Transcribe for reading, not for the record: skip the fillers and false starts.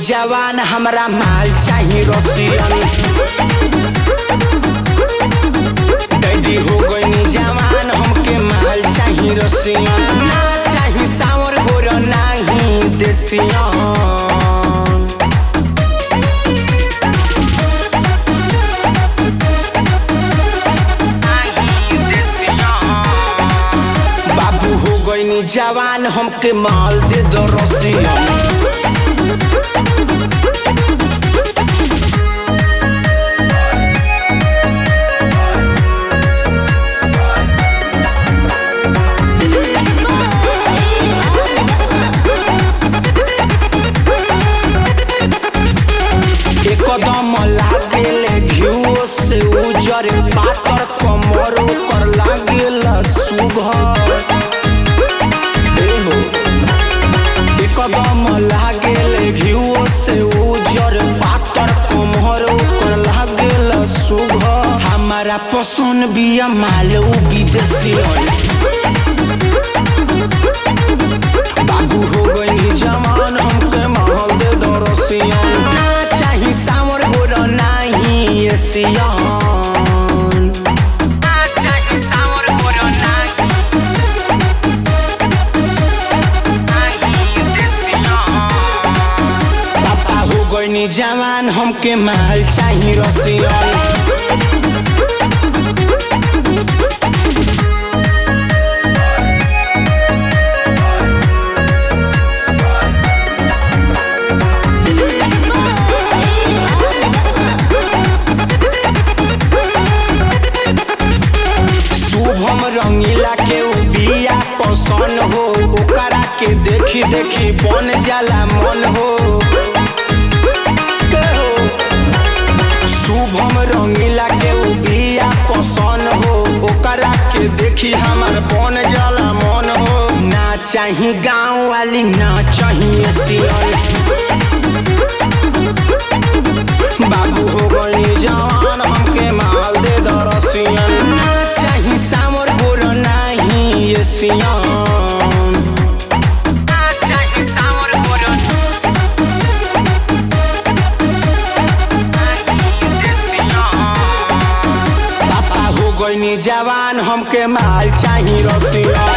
जवान हमरा माल चाही रसियन। डैडी हो गईनी जवान हमके माल चाही रसियन। ना चाही सावर गोर नाही देसियन। जवान हमके माल दे दो रसियन। एकदम लागेले घिउ से उजर पातर कमर कर लागेला सुघर। एकदम लागेले घिउ से उजर पातर कमर कर लागेला सुघर। हमारा पसंद बिया माल विदेशी। बाबू हो गई जवान हमके माल दे दो रसियन। ना चाही सावर गोर नाही एसियन। ना चाही सावर गोर नाही देसियन। पापा हो गई जवान हमके माल चाही रसियन। हम रंगीला के बिया पसंद हो। ओकरा के देखी देखी बन जाला मन हो। शुभम रंगीला के बिया पसंद हो। ओकरा के देखी हमार बन जाला मन हो। ना चाही गाँव वाली ना चाहिए सियल। बाबू हो गई जवान हमके माल दे दो रसियन। ना चाही सावर गोर नाही एसियन। ना चाही सावर गोर नाही देसियन। पापा हो गई जवान हमके माल चाही रसियन।